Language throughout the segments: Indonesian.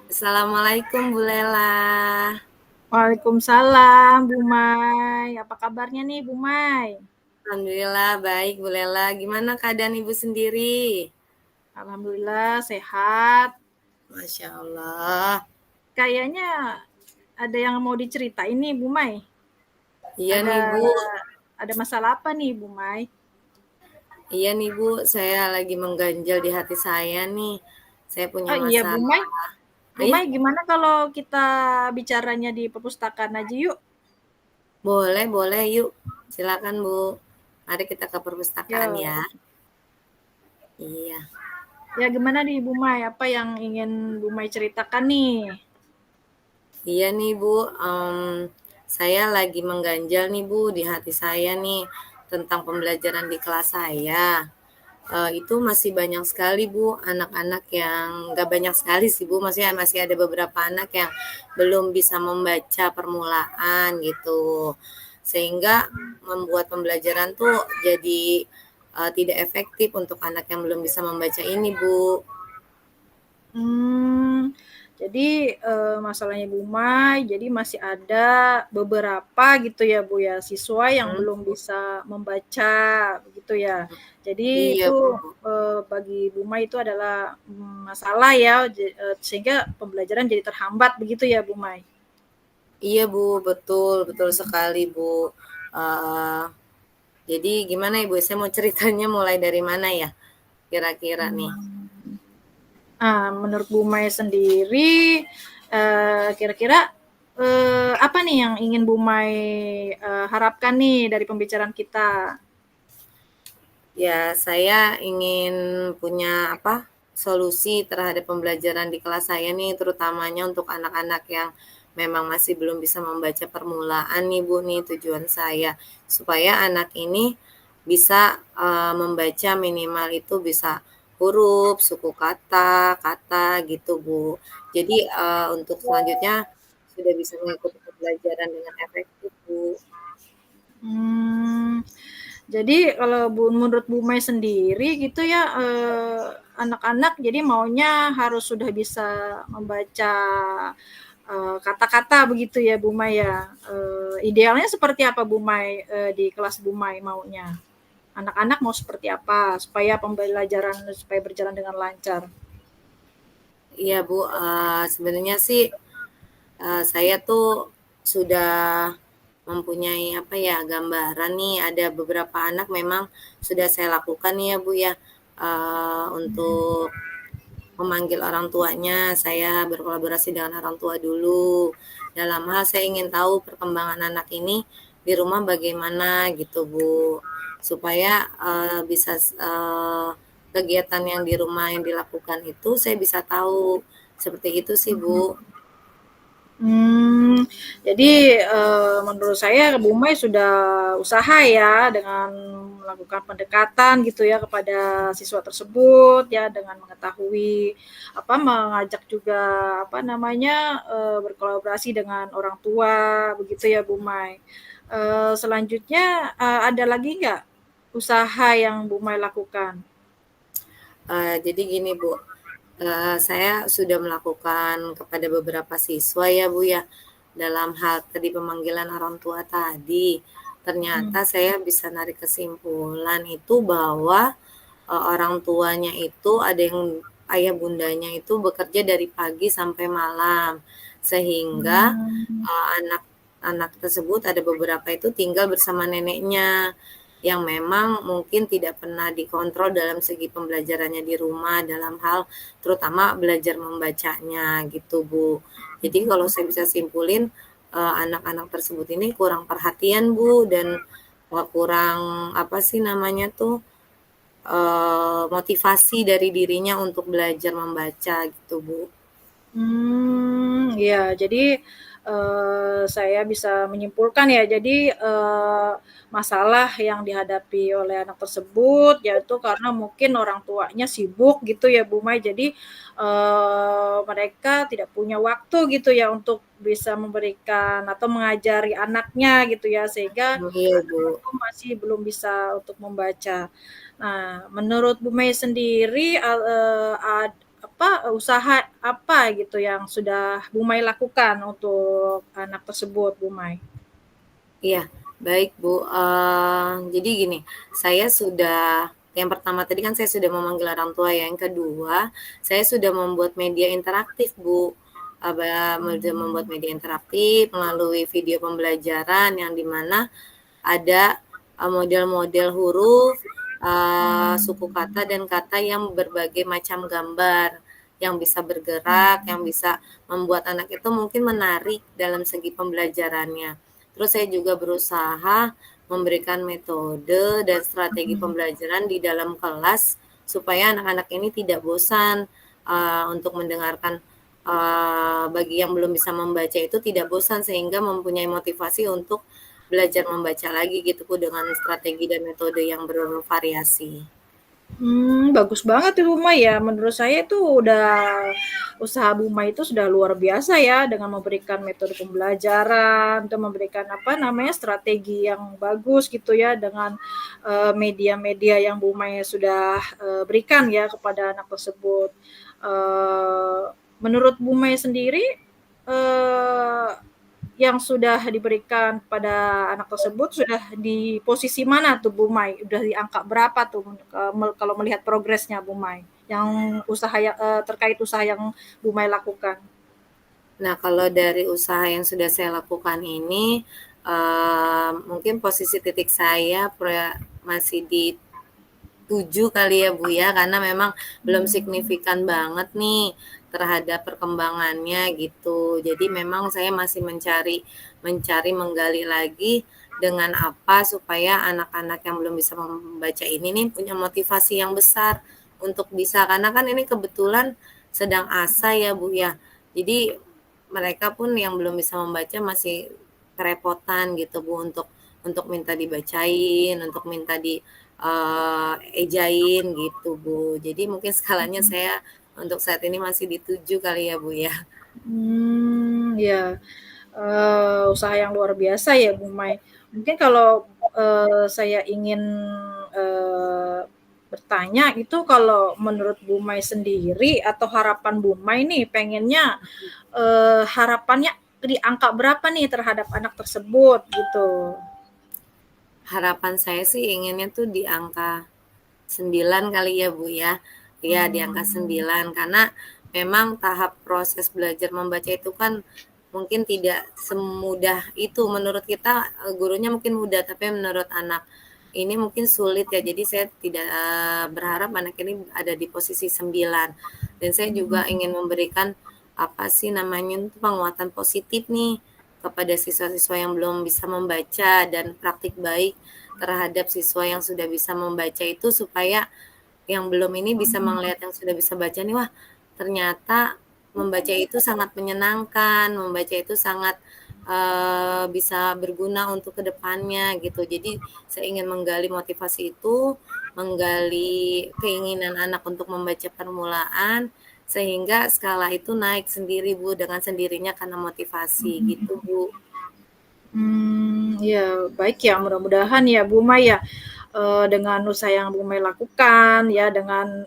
Assalamualaikum Bu Lela. Waalaikumsalam, Bu Mai. Apa kabarnya nih, Bu Mai? Alhamdulillah baik Bu Lela. Gimana keadaan Ibu sendiri? Alhamdulillah sehat. Masya Allah. Kayaknya ada yang mau diceritain nih, Bu Mai. Iya nih Ada Bu. ada masalah apa nih, Bu Mai? Iya nih Bu. Saya lagi mengganjal di hati saya nih. Saya punya Oh iya, Bu masalah. Mai. Bu Iya, Mai, gimana kalau kita bicaranya di perpustakaan aja yuk? boleh boleh yuk. Silakan Bu. Mari kita ke perpustakaan Ya, ya. Iya. ya gimana nih, Bu Mai? Apa yang ingin Bu Mai ceritakan nih? Iya nih Bu. Saya lagi mengganjal nih Bu di hati saya nih tentang pembelajaran di kelas saya. Itu masih banyak sekali Bu, anak-anak yang nggak banyak sekali sih Bu, maksudnya masih ada beberapa anak yang belum bisa membaca permulaan gitu. Sehingga membuat pembelajaran tuh jadi tidak efektif untuk anak yang belum bisa membaca ini Bu. Hmm, jadi, masalahnya Bu Mai, jadi masih ada beberapa gitu ya, Bu, ya, siswa yang Hmm, belum bisa membaca, begitu ya. Jadi iya itu, Bu. bagi Bu Mai itu adalah, masalah ya, sehingga pembelajaran jadi terhambat begitu ya, Bu Mai? Iya Bu, betul, betul sekali Bu. Eh, jadi gimana Ibu? Saya mau ceritanya mulai dari mana ya? Kira-kira nih. Mmm. Menurut Bu Mai sendiri, kira-kira, apa nih yang ingin Bu Mai, harapkan nih dari pembicaraan kita? Ya, saya ingin punya apa? Solusi terhadap pembelajaran di kelas saya nih, terutamanya untuk anak-anak yang memang masih belum bisa membaca permulaan nih Bu nih tujuan saya supaya anak ini bisa membaca minimal itu bisa huruf, suku kata, kata gitu Bu. Jadi untuk selanjutnya sudah bisa mengikuti pembelajaran dengan efektif Bu. Hmm, jadi kalau menurut Bu Mai sendiri gitu ya, anak-anak jadi maunya harus sudah bisa membaca, kata-kata begitu ya Bu Mai ya? Idealnya seperti apa Bu Mai, di kelas Bu Mai maunya? Anak-anak mau seperti apa supaya pembelajaran supaya berjalan dengan lancar? Iya Bu, sebenarnya sih saya tuh sudah mempunyai apa ya gambaran nih ada beberapa anak memang sudah saya lakukan nih ya Bu ya untuk memanggil orang tuanya saya berkolaborasi dengan orang tua dulu dalam hal saya ingin tahu perkembangan anak ini di rumah bagaimana gitu Bu supaya bisa kegiatan yang di rumah yang dilakukan itu saya bisa tahu seperti itu sih Bu. Hmm, jadi, menurut saya Bu Mai sudah usaha ya dengan melakukan pendekatan gitu ya kepada siswa tersebut ya dengan mengetahui apa, mengajak juga apa namanya, berkolaborasi dengan orang tua begitu ya Bu Mai. Selanjutnya, ada lagi nggak usaha yang Bu Mai lakukan? Jadi gini Bu, saya sudah melakukan kepada beberapa siswa ya Bu ya, dalam hal tadi pemanggilan orang tua tadi, Hmm. ternyata saya bisa narik kesimpulan itu bahwa orang tuanya itu ada yang ayah bundanya itu bekerja dari pagi sampai malam, sehingga Hmm. anak-anak tersebut ada beberapa itu tinggal bersama neneknya yang memang mungkin tidak pernah dikontrol dalam segi pembelajarannya di rumah dalam hal terutama belajar membacanya gitu Bu. Jadi kalau saya bisa simpulin anak-anak tersebut ini kurang perhatian Bu dan kurang apa sih namanya tuh motivasi dari dirinya untuk belajar membaca gitu Bu. Ya, jadi, saya bisa menyimpulkan ya, jadi, masalah yang dihadapi oleh anak tersebut, yaitu karena mungkin orang tuanya sibuk gitu ya, Bu Mai. Jadi, mereka tidak punya waktu gitu ya untuk bisa memberikan atau mengajari anaknya gitu ya, sehingga Iya Bu. anak itu masih belum bisa untuk membaca. Nah, menurut Bu Mei sendiri, usaha apa gitu yang sudah Bu Mai lakukan untuk anak tersebut, Bu Mai? Iya, baik Bu. Jadi gini, saya sudah yang pertama tadi kan saya sudah memanggil orang tua, yang kedua saya sudah membuat media interaktif Bu. Membuat media interaktif melalui video pembelajaran yang dimana ada model-model huruf, suku kata dan kata yang berbagai macam gambar, yang bisa bergerak, yang bisa membuat anak itu mungkin menarik dalam segi pembelajarannya. Terus saya juga berusaha memberikan metode dan strategi pembelajaran di dalam kelas supaya anak-anak ini tidak bosan untuk mendengarkan, bagi yang belum bisa membaca itu tidak bosan sehingga mempunyai motivasi untuk belajar membaca lagi gitu Bu dengan strategi dan metode yang bervariasi. Bagus banget itu Bu Mai ya. Menurut saya itu usaha Bu Mai itu sudah luar biasa ya dengan memberikan metode pembelajaran, dan memberikan strategi yang bagus gitu ya dengan media-media yang Bu Mai sudah berikan ya kepada anak tersebut. Menurut Bu Mai sendiri eh, yang sudah diberikan pada anak tersebut sudah di posisi mana tuh Bu Mai? Udah di angka berapa tuh kalau melihat progresnya Bu Mai? Yang terkait usaha yang Bu Mai lakukan. Nah, kalau dari usaha yang sudah saya lakukan ini, mungkin posisi titik saya masih di 7 kali ya Bu ya, karena memang belum signifikan banget nih terhadap perkembangannya gitu. Jadi memang saya masih mencari mencari menggali lagi dengan apa supaya anak-anak yang belum bisa membaca ini nih punya motivasi yang besar untuk bisa, karena kan ini kebetulan sedang asa ya Bu ya. Jadi mereka pun yang belum bisa membaca masih kerepotan gitu Bu untuk minta dibacain, untuk minta di ejain gitu Bu. Jadi mungkin skalanya saya untuk saat ini masih di 7 kali ya Bu ya. Ya, usaha yang luar biasa ya Bu Mai. Mungkin kalau saya ingin eh, bertanya itu, kalau menurut Bu Mai sendiri atau harapan Bu Mai nih pengennya harapannya di angka berapa nih terhadap anak tersebut gitu? Harapan saya sih inginnya tuh di angka 9 kali ya Bu ya. Iya di angka 9 karena memang tahap proses belajar membaca itu kan mungkin tidak semudah itu menurut kita, gurunya mungkin mudah tapi menurut anak ini mungkin sulit ya. Jadi saya tidak berharap anak ini ada di posisi 9 dan saya juga ingin memberikan apa sih namanya itu penguatan positif nih kepada siswa-siswa yang belum bisa membaca dan praktik baik terhadap siswa yang sudah bisa membaca itu supaya yang belum ini bisa melihat yang sudah bisa baca nih, wah ternyata membaca itu sangat menyenangkan, membaca itu sangat bisa berguna untuk kedepannya gitu. Jadi saya ingin menggali motivasi itu, menggali keinginan anak untuk membaca permulaan, sehingga skala itu naik sendiri Bu, dengan sendirinya karena motivasi gitu Bu. Ya baik ya, mudah-mudahan ya Bu Mai ya, dengan usaha yang Bu Mai lakukan ya, dengan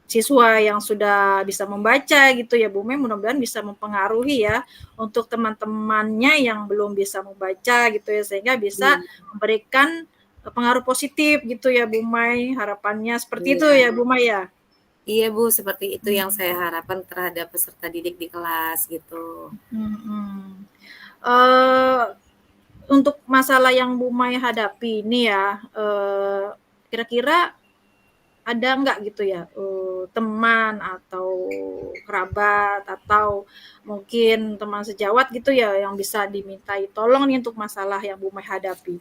siswa yang sudah bisa membaca gitu ya Bu Mai, mudah-mudahan bisa mempengaruhi ya untuk teman-temannya yang belum bisa membaca gitu ya, sehingga bisa Iya, memberikan pengaruh positif gitu ya Bu Mai, harapannya seperti itu iya. ya Bu Mai ya. Iya Bu, seperti itu yang saya harapkan terhadap peserta didik di kelas gitu. Hmm. Uh, untuk masalah yang Bu Mai hadapi ini ya, kira-kira ada nggak gitu ya, teman atau kerabat atau mungkin teman sejawat gitu ya yang bisa dimintai tolong nih untuk masalah yang Bu Mai hadapi?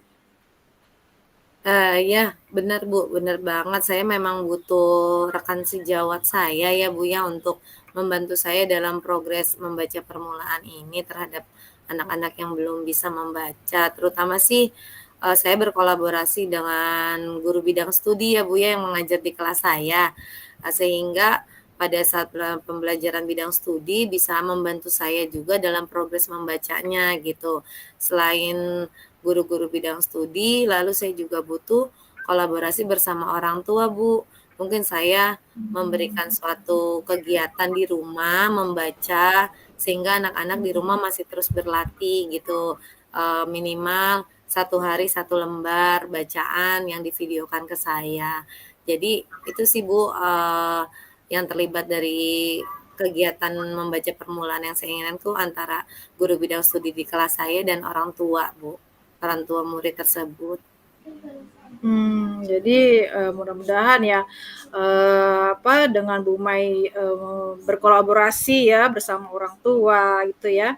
Ya benar Bu, benar banget. Saya memang butuh rekan sejawat saya ya Bu ya untuk membantu saya dalam progres membaca permulaan ini terhadap anak-anak yang belum bisa membaca. Terutama sih saya berkolaborasi dengan guru bidang studi ya Bu ya yang mengajar di kelas saya. Sehingga pada saat pembelajaran bidang studi bisa membantu saya juga dalam progres membacanya gitu. Selain guru-guru bidang studi, lalu saya juga butuh kolaborasi bersama orang tua Bu, mungkin saya memberikan suatu kegiatan di rumah, membaca, sehingga anak-anak di rumah masih terus berlatih gitu, minimal 1 hari 1 lembar bacaan yang divideokan ke saya. Jadi itu sih Bu, yang terlibat dari kegiatan membaca permulaan yang saya inginkan tuh antara guru bidang studi di kelas saya dan orang tua Bu, orang tua murid tersebut. Jadi mudah-mudahan ya dengan Bu Mai berkolaborasi ya bersama orang tua gitu ya,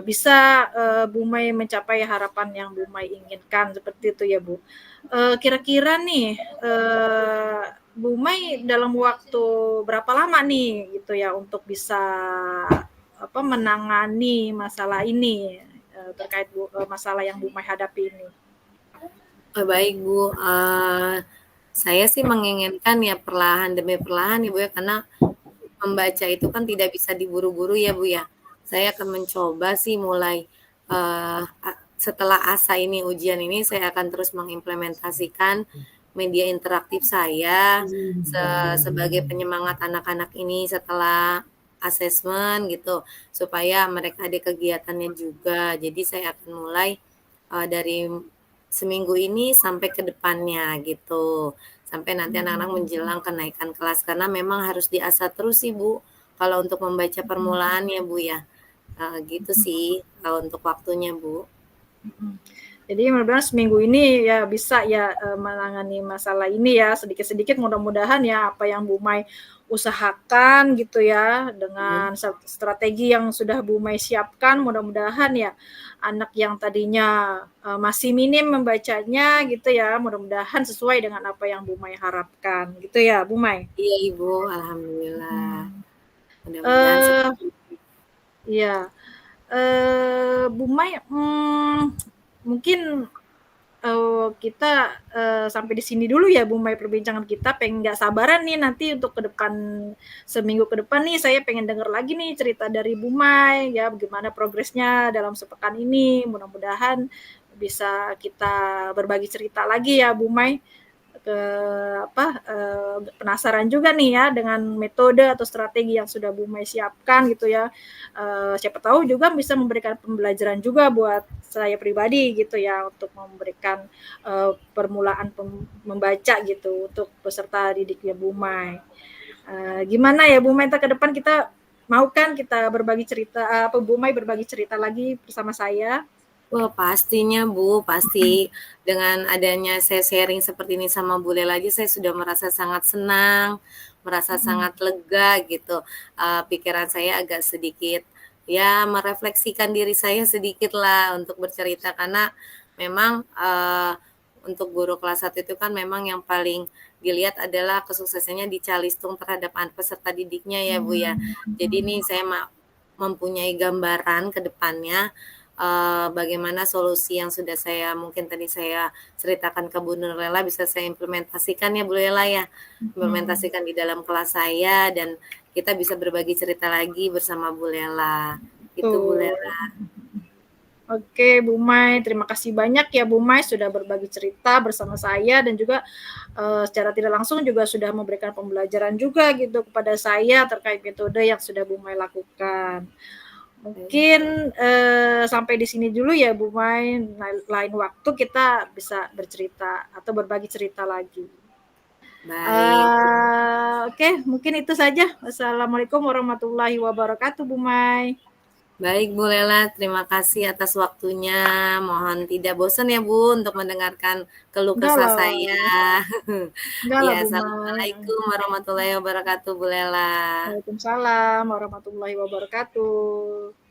bisa Bu Mai mencapai harapan yang Bu Mai inginkan seperti itu ya Bu. Kira-kira nih Bu Mai dalam waktu berapa lama nih gitu ya untuk bisa menangani masalah ini terkait masalah yang Bu Mai hadapi ini? Baik Bu, saya sih menginginkan ya perlahan demi perlahan ya Bu ya, karena membaca itu kan tidak bisa diburu-buru ya Bu ya. Saya akan mencoba sih mulai setelah ASA ini, ujian ini, saya akan terus mengimplementasikan media interaktif saya sebagai penyemangat anak-anak ini setelah asesmen gitu, supaya mereka ada kegiatannya juga. Jadi saya akan mulai dari seminggu ini sampai ke depannya gitu. Sampai nanti anak-anak menjelang kenaikan kelas, karena memang harus diasah terus sih Bu, kalau untuk membaca permulaan ya Bu ya. Gitu sih kalau untuk waktunya Bu. Jadi mudah-mudahan seminggu ini ya bisa ya menangani masalah ini ya sedikit-sedikit, mudah-mudahan ya apa yang Bu Mai usahakan gitu ya dengan strategi yang sudah Bu Mai siapkan, mudah-mudahan ya anak yang tadinya masih minim membacanya gitu ya, mudah-mudahan sesuai dengan apa yang Bu Mai harapkan gitu ya Bu Mai. Iya Ibu, alhamdulillah. Mudah-mudahan Eh seperti itu. Iya. Bu Mai, mungkin kita sampai di sini dulu ya Bu Mai perbincangan kita. Pengen nggak sabaran nih nanti untuk ke depan, seminggu ke depan nih saya pengen dengar lagi nih cerita dari Bu Mai ya, bagaimana progresnya dalam sepekan ini. Mudah-mudahan bisa kita berbagi cerita lagi ya Bu Mai. Penasaran juga nih ya dengan metode atau strategi yang sudah Bu Mai siapkan gitu ya. Siapa tahu juga bisa memberikan pembelajaran juga buat saya pribadi gitu ya, untuk memberikan permulaan membaca gitu untuk peserta didiknya Bu Mai. Gimana ya Bu Mai, ke depan kita mau kan kita berbagi cerita, Bu Mai berbagi cerita lagi bersama saya? Wah, pastinya Bu, pasti. Dengan adanya saya sharing seperti ini sama Bu Lela aja, saya sudah merasa sangat senang, merasa sangat lega gitu. Pikiran saya agak sedikit, ya merefleksikan diri saya sedikit lah untuk bercerita, karena memang untuk guru kelas 1 itu kan memang yang paling dilihat adalah kesuksesannya di calistung terhadap peserta didiknya ya Bu ya. Jadi ini saya mempunyai gambaran ke depannya bagaimana solusi yang sudah saya mungkin tadi saya ceritakan ke Bu Nurlela bisa saya implementasikan ya Bu Lela ya, implementasikan di dalam kelas saya, dan kita bisa berbagi cerita lagi bersama Bu Lela. Itu Bu Lela. Oke Bu Mai, terima kasih banyak ya Bu Mai sudah berbagi cerita bersama saya, dan juga secara tidak langsung juga sudah memberikan pembelajaran juga gitu kepada saya terkait metode yang sudah Bu Mai lakukan. Mungkin sampai di sini dulu ya Bu Mai, lain waktu kita bisa bercerita atau berbagi cerita lagi. Baik. Oke, mungkin itu saja. Wassalamualaikum warahmatullahi wabarakatuh Bu Mai. Baik Bu Lela, terima kasih atas waktunya. Mohon tidak bosan ya Bu untuk mendengarkan keluh Enggak kesah lah, saya. enggak lah Ya, Bu Mai. assalamualaikum warahmatullahi wabarakatuh Bu Lela. Waalaikumsalam warahmatullahi wabarakatuh.